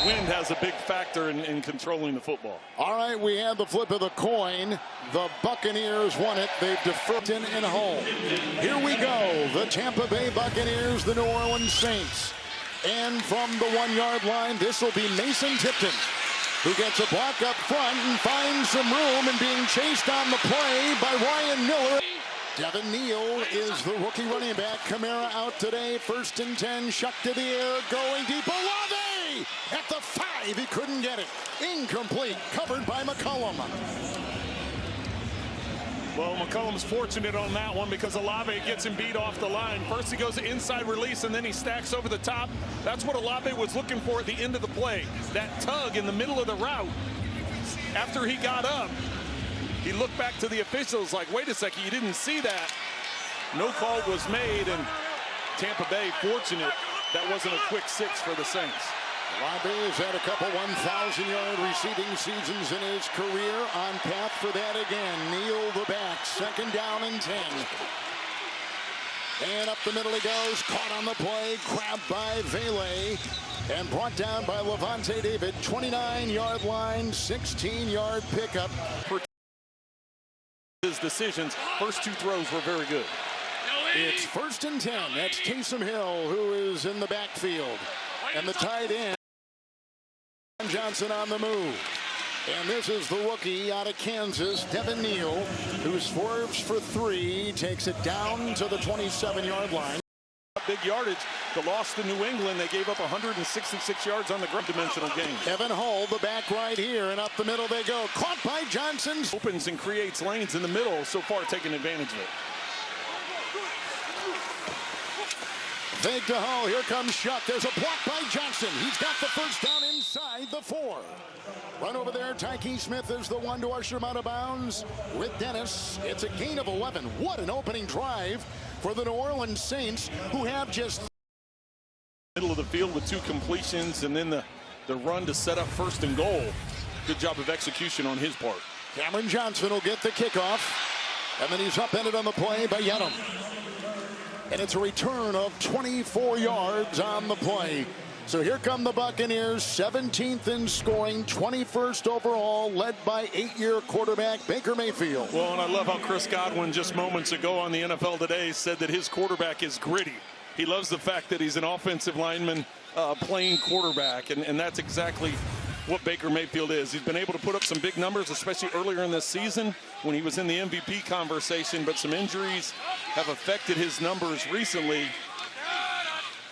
wind has a big factor in controlling the football. All right, we have the flip of the coin. The Buccaneers won it. They've deferred in and home. Here we go. The Tampa Bay Buccaneers, the New Orleans Saints. And from the 1-yard line, this will be Mason Tipton, who gets a block up front and finds some room and being chased on the play by Ryan Miller. Devin Neal is the rookie running back. Kamara out today. 1st and 10. Shuck to the air. Going deep. Olave at the 5. He couldn't get it. Incomplete. Covered by McCollum. Well, McCollum's fortunate on that one because Olave gets him beat off the line. First he goes to inside release and then he stacks over the top. That's what Olave was looking for at the end of the play. That tug in the middle of the route. After he got up, he looked back to the officials like, wait a second, you didn't see that. No call was made, and Tampa Bay fortunate that wasn't a quick 6 for the Saints. Olave has had a couple 1,000-yard receiving seasons in his career. On path for that again. Neal the back. 2nd down and 10. And up the middle he goes. Caught on the play. Grabbed by Vele. And brought down by Levante David. 29-yard line. 16-yard pickup. His decisions. First 2 throws were very good. It's 1st and 10. That's Taysom Hill, who is in the backfield. And the tight end, Johnson on the move. And this is the rookie out of Kansas, Devin Neal, who swerves for 3, takes it down to the 27-yard line. Big yardage. The loss to New England, they gave up 166 yards on the ground. Dimensional game. Evan Hull, the back right here, and up the middle they go. Caught by Johnson. Opens and creates lanes in the middle, so far taking advantage of it. Fake to Hull. Here comes Shuck. There's a block by Johnson. He's got the 1st down inside the 4. Run over there. Tyke Smith is the one to usher him out of bounds with Dennis. It's a gain of 11. What an opening drive for the New Orleans Saints, who have just middle of the field with 2 completions, and then the run to set up 1st and goal. Good job of execution on his part. Cameron Johnson will get the kickoff, and then he's upended on the play by Yenham. And it's a return of 24 yards on the play. So here come the Buccaneers, 17th in scoring, 21st overall, led by 8-year quarterback Baker Mayfield. Well, and I love how Chris Godwin just moments ago on the NFL Today said that his quarterback is gritty. He loves the fact that he's an offensive lineman playing quarterback, and that's exactly what Baker Mayfield is. He's been able to put up some big numbers, especially earlier in this season when he was in the MVP conversation, but some injuries have affected his numbers recently.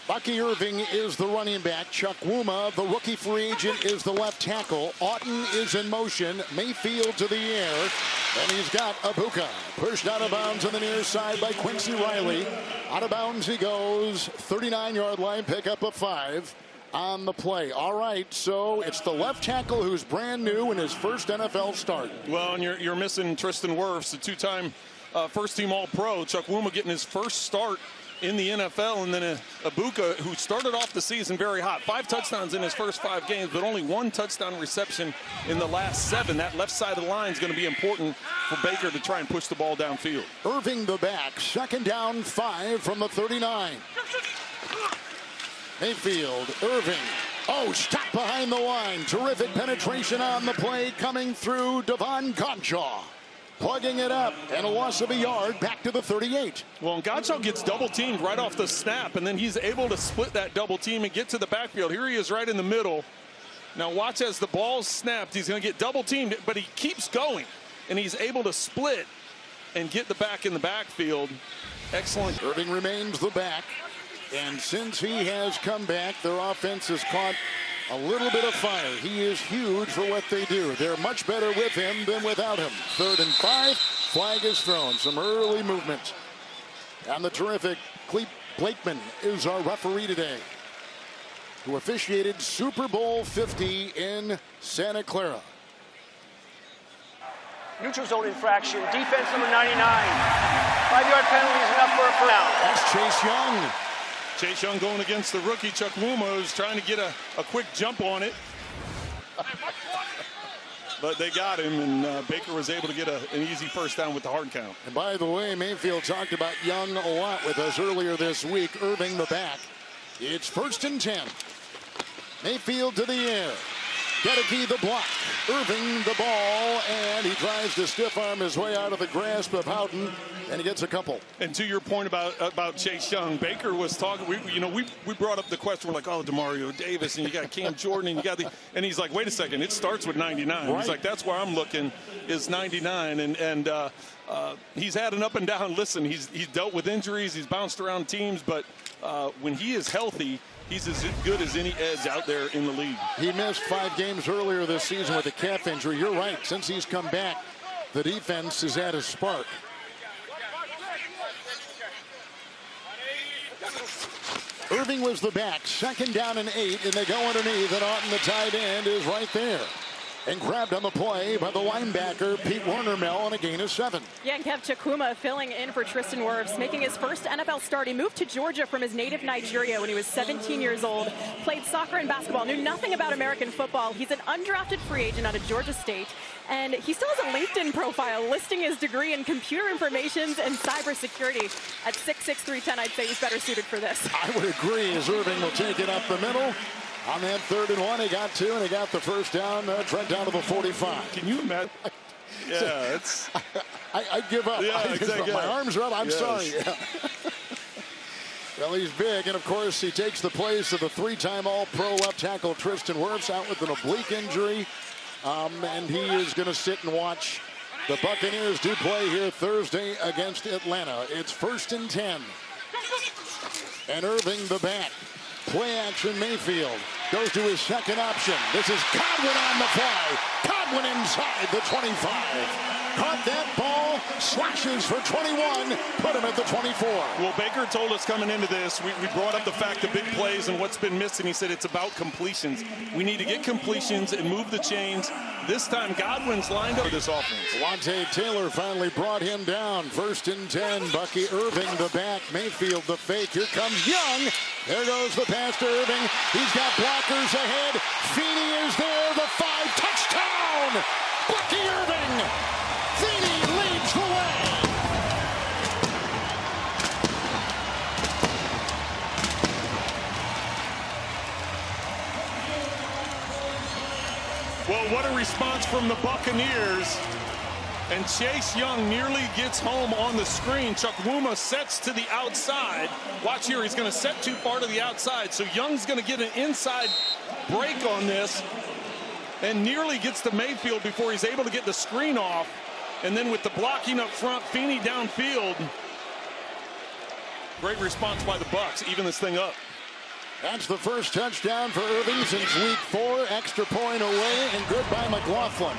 Bucky Irving is the running back. Chuck Wuma, the rookie free agent, is the left tackle. Auten is in motion. Mayfield to the air. And he's got Ibuka. Pushed out of bounds on the near side by Quincy Riley. Out of bounds he goes. 39-yard line, pickup of 5 on the play. All right, so it's the left tackle who's brand new in his 1st NFL start. Well, and you're missing Tristan Wirfs, the 2-time first-team All-Pro. Chuck Wuma getting his first start in the NFL, and then Ibuka, who started off the season very hot. 5 touchdowns in his first 5 games, but only 1 touchdown reception in the last 7. That left side of the line is going to be important for Baker to try and push the ball downfield. Irving the back, 2nd down 5 from the 39. Mayfield, Irving. Oh, stop behind the line. Terrific penetration on the play coming through Devon Godshaw. Plugging it up, and a loss of a yard back to the 38. Well, and Godshaw gets double teamed right off the snap, and then he's able to split that double team and get to the backfield. Here he is right in the middle. Now watch as the ball's snapped. He's going to get double teamed, but he keeps going, and he's able to split and get the back in the backfield. Excellent. Irving remains the back, and since he has come back, their offense has caught a little bit of fire. He is huge for what they do. They're much better with him than without him. 3rd and 5. Flag is thrown. Some early movement. And the terrific Clete Blakeman is our referee today, who officiated Super Bowl 50 in Santa Clara. Neutral zone infraction. Defense number 99. 5-yard penalty is enough for a first down. That's Chase Young. Chase Young going against the rookie Chuck Wuma, who's trying to get a quick jump on it. But they got him, and Baker was able to get an easy 1st down with the hard count. And by the way, Mayfield talked about Young a lot with us earlier this week. Irving the back. It's 1st and 10. Mayfield to the air. Gedeke the block. Irving the ball, and he tries to stiff arm his way out of the grasp of Houghton, and he gets a couple. And to your point about Chase Young, Baker was talking. We brought up the question. We're like, oh, Demario Davis, and you got Cam Jordan, and you got and he's like, wait a second, it starts with 99. Right. He's like, that's where I'm looking is 99, and he's had an up and down. Listen, he's dealt with injuries, he's bounced around teams, but when he is healthy, he's as good as any edge out there in the league. He missed 5 games earlier this season with a calf injury. You're right. Since he's come back, the defense is at a spark. Irving was the back. 2nd down and 8, and they go underneath, and Auten, the tight end, is right there. And grabbed on the play by the linebacker, Pete Werner-Mel, on a gain of 7. Yeah, and Kev Chukwuma filling in for Tristan Wirfs, making his first NFL start. He moved to Georgia from his native Nigeria when he was 17 years old, played soccer and basketball, knew nothing about American football. He's an undrafted free agent out of Georgia State, and he still has a LinkedIn profile listing his degree in computer information and cybersecurity. At 6'6", 310, I'd say he's better suited for this. I would agree, as Irving will take it up the middle. On that 3rd and 1, he got 2, and he got the first down. Trent down to the 45. Can you imagine? Yeah, it's. I give up. Yeah, exactly. My arms are up. I'm sorry. Yeah. Well, he's big, and of course, he takes the place of the 3-time All-Pro left tackle Tristan Wirfs, out with an oblique injury, and he is going to sit and watch the Buccaneers do play here Thursday against Atlanta. It's 1st and 10, and Irving the back. Play action, Mayfield goes to his 2nd option. This is Godwin on the fly. Godwin inside the 25. Caught that ball, slashes for 21, put him at the 24. Well, Baker told us coming into this, we brought up the fact of big plays and what's been missing. He said it's about completions. We need to get completions and move the chains. This time, Godwin's lined up for this offense. Lante Taylor finally brought him down. 1st and 10, Bucky Irving the back, Mayfield the fake. Here comes Young. There goes the pass to Irving. He's got blockers ahead. Feeney is there, the 5, touchdown! Bucky Irving! Feeney leads the way! Well, what a response from the Buccaneers. And Chase Young nearly gets home on the screen. Chukwuma sets to the outside. Watch here, he's going to set too far to the outside. So Young's going to get an inside break on this and nearly gets to Mayfield before he's able to get the screen off. And then with the blocking up front, Feeney downfield. Great response by the Bucs, even this thing up. That's the first touchdown for Irving since week 4. Extra point away, and good by McLaughlin.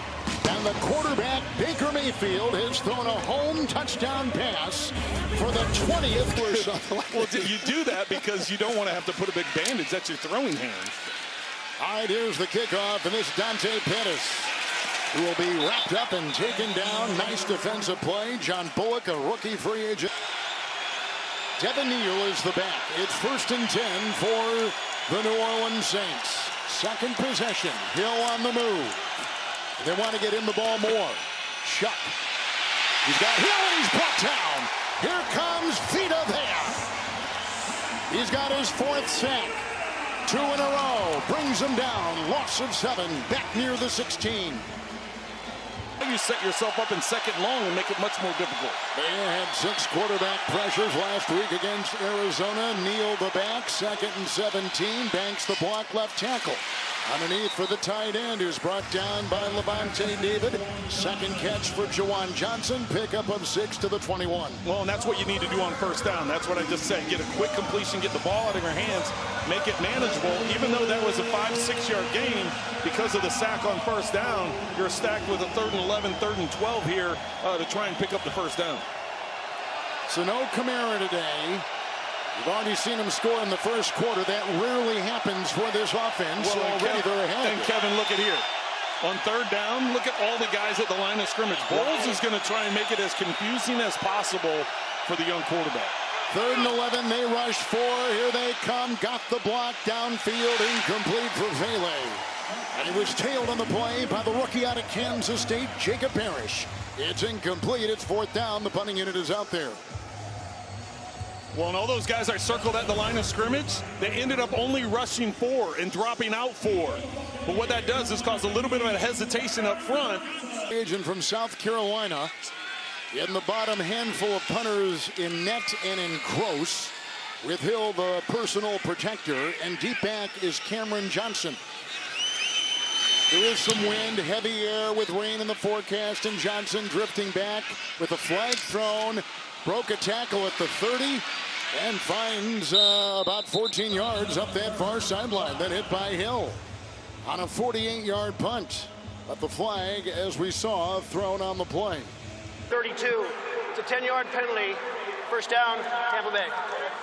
And the quarterback, Baker Mayfield, has thrown a home touchdown pass for the 20th or something. Well, you do that because you don't want to have to put a big bandage. That's your throwing hand. All right, here's the kickoff, and this Dante Pettis, who will be wrapped up and taken down. Nice defensive play. John Bullock, a rookie free agent. Devin Neal is the back. It's 1st and 10 for the New Orleans Saints. 2nd possession. Hill on the move. They want to get him the ball more. Shuck. He's got Hill, and he's brought down. Here comes Vita there. He's got his 4th sack. 2 in a row. Brings him down. Loss of 7. Back near the 16. You set yourself up in 2nd long and make it much more difficult. They had 6 quarterback pressures last week against Arizona. Neal the back, 2nd and 17. Banks the block, left tackle. Underneath for the tight end, who's brought down by Levante David. 2nd catch for Jawan Johnson. Pickup of 6 to the 21. Well, and that's what you need to do on 1st down. That's what I just said. Get a quick completion, get the ball out of your hands, make it manageable. Even though that was a 5-6 yard gain, because of the sack on 1st down, you're stacked with a 3rd and 11, 3rd and 12 here to try and pick up the 1st down. So no Kamara today. You've already seen him score in the 1st quarter. That rarely happens for this offense. Well, already they're ahead. And Kevin, look at here. On 3rd down, look at all the guys at the line of scrimmage. Bowles is going to try and make it as confusing as possible for the young quarterback. 3rd and 11, they rush 4. Here they come. Got the block downfield, incomplete for Vele. And he was tailed on the play by the rookie out of Kansas State, Jacob Parrish. It's incomplete. It's 4th down. The punting unit is out there. Well, and all those guys I circled at the line of scrimmage, they ended up only rushing 4 and dropping out 4. But what that does is cause a little bit of a hesitation up front. Agent from South Carolina in the bottom handful of punters in net and in gross, with Hill the personal protector, and deep back is Cameron Johnson. There is some wind, heavy air with rain in the forecast, and Johnson drifting back with a flag thrown, broke a tackle at the 30, and finds about 14 yards up that far sideline. Then hit by Hill on a 48-yard punt. But the flag, as we saw, thrown on the play. 32. It's a 10-yard penalty. First down, Tampa Bay.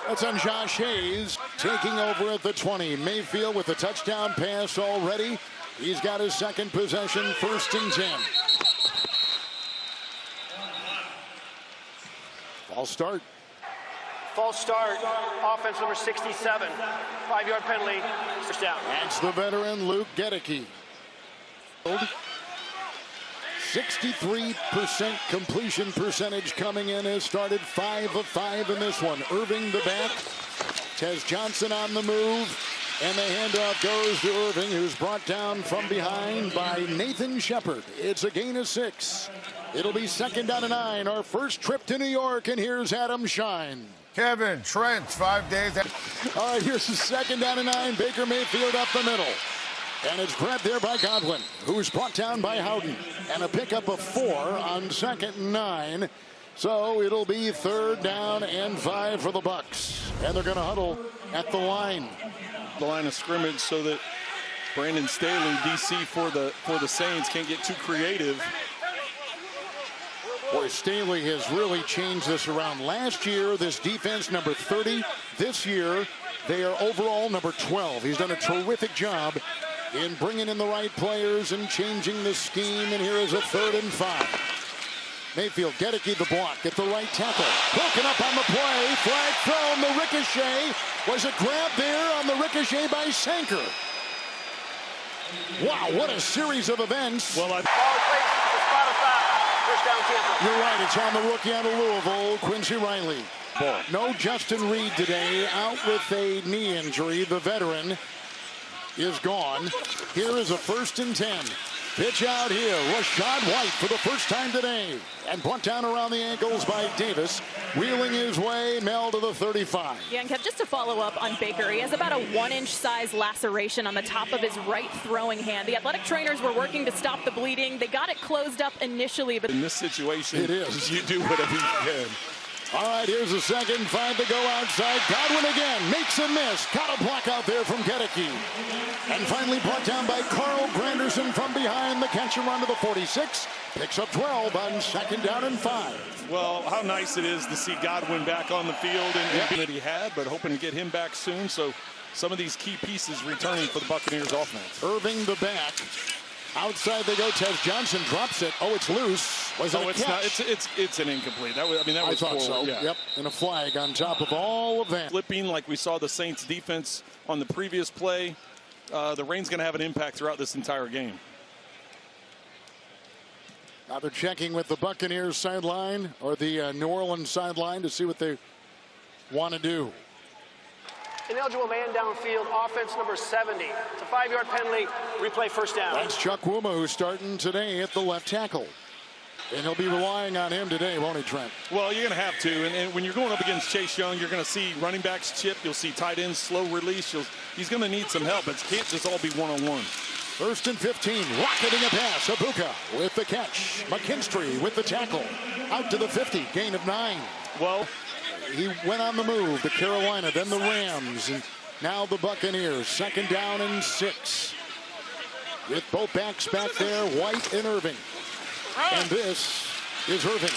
That's on Josh Hayes taking over at the 20. Mayfield with a touchdown pass already. He's got his second possession, 1st and 10. False start. False start. Offense number 67. 5-yard penalty. First down. That's the veteran Luke Gedeke. 63% completion percentage coming in, has started 5 of 5 in this one. Irving the back. Tez Johnson on the move. And the handoff goes to Irving, who's brought down from behind by Nathan Shepard. It's a gain of 6. It'll be 2nd down and 9. Our first trip to New York, and here's Adam Shine. Kevin, Trent, 5 days. All right, here's the 2nd down and 9. Baker Mayfield up the middle. And it's grabbed there by Godwin, who's brought down by Howden. And a pickup of 4 on 2nd and 9. So it'll be 3rd down and 5 for the Bucs. And they're going to huddle at the line. The line of scrimmage so that Brandon Staley, DC for the Saints, can't get too creative. Boy, Staley has really changed this around. Last year, this defense number 30. This year, they are overall number 12. He's done a terrific job in bringing in the right players and changing the scheme. And here is a 3rd and 5. Mayfield, Gedeke the block at the right tackle. Broken up on the play. Flag thrown. The ricochet. Was a grab there on the ricochet by Sanker. Wow, what a series of events. Well, First down, Tampa. You're right, it's on the rookie out of Louisville, Quincy Riley. No Justin Reed today, out with a knee injury. The veteran is gone. Here is a 1st and 10. Pitch out here, Rashad White for the first time today. And brought down around the ankles by Davis. Wheeling his way, Mel to the 35. Yeah, and Kev, just to follow up on Baker, he has about a 1-inch size laceration on the top of his right throwing hand. The athletic trainers were working to stop the bleeding. They got it closed up initially, but in this situation, it is. You do whatever you can. All right, here's the 2nd and 5 to go outside. Godwin again makes a miss. Got a block out there from Gedeke. And finally brought down by Carl Granderson from behind. The catch and run to the 46. Picks up 12 on 2nd down and 5. Well, how nice it is to see Godwin back on the field and that he had, but hoping to get him back soon. So some of these key pieces returning for the Buccaneers offense. Irving the back. Outside they go. Tez Johnson drops it. Oh, it's loose. Was it a it's catch? not. It's an incomplete. That was I thought forward. so. Yeah. Yep. And a flag on top of all of that. Flipping like we saw the Saints defense on the previous play. The rain's going to have an impact throughout this entire game. Now they're checking with the Buccaneers sideline or the New Orleans sideline to see what they want to do. Ineligible man downfield, offense number 70. It's a 5-yard penalty. Replay, first down. That's Chuck Wuma, who's starting today at the left tackle. And he'll be relying on him today, won't he, Trent? Well, you're going to have to. And when you're going up against Chase Young, you're going to see running backs chip. You'll see tight ends slow release. He's going to need some help. It can't just all be one-on-one. 1st and 15. Rocketing a pass. Ibuka with the catch. McKinstry with the tackle. Out to the 50. Gain of 9. Well, he went on the move to Carolina, then the Rams, and now the Buccaneers. 2nd down and 6. With both backs back there, White and Irving. And this is Irving.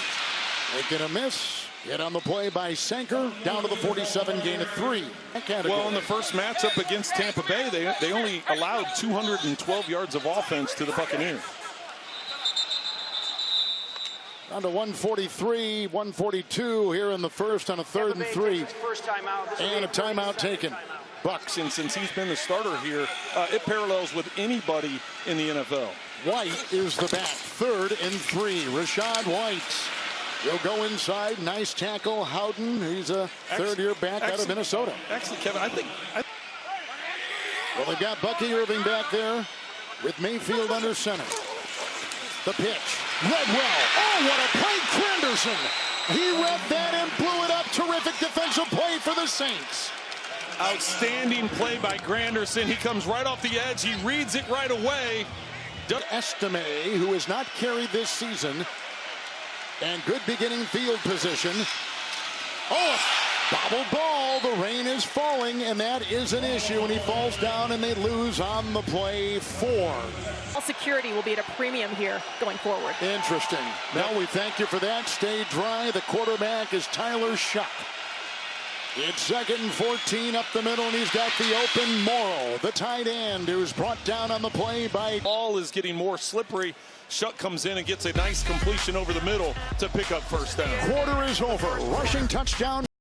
Making a miss. Hit on the play by Sanker. Down to the 47, gain of 3. Well, in the first matchup against Tampa Bay, they only allowed 212 yards of offense to the Buccaneers. Down to 143, 142 here in the first on a 3rd and 3. First timeout. And a timeout taken. Bucks, and since he's been the starter here, it parallels with anybody in the NFL. White is the back. 3rd and 3. Rashad White He'll go inside. Nice tackle. Howden, he's a third-year back out of Minnesota. Actually, Kevin, I think... Well, they've got Bucky Irving back there with Mayfield under center. The pitch. Redwell. Oh, what a play, Granderson. He read that and blew it up. Terrific defensive play for the Saints. Outstanding play by Granderson. He comes right off the edge. He reads it right away. Estime, who has not carried this season, and good beginning field position. Oh, bobbled ball. The rain is falling, and that is an issue, and he falls down, and they lose on the play 4. Security will be at a premium here going forward. Interesting. Now we thank you for that. Stay dry. The quarterback is Tyler Shuck. It's 2nd and 14 up the middle, and he's got the open Morrow, the tight end, who's brought down on the play by... Ball is getting more slippery. Shuck comes in and gets a nice completion over the middle to pick up first down. Quarter is over. Rushing touchdown.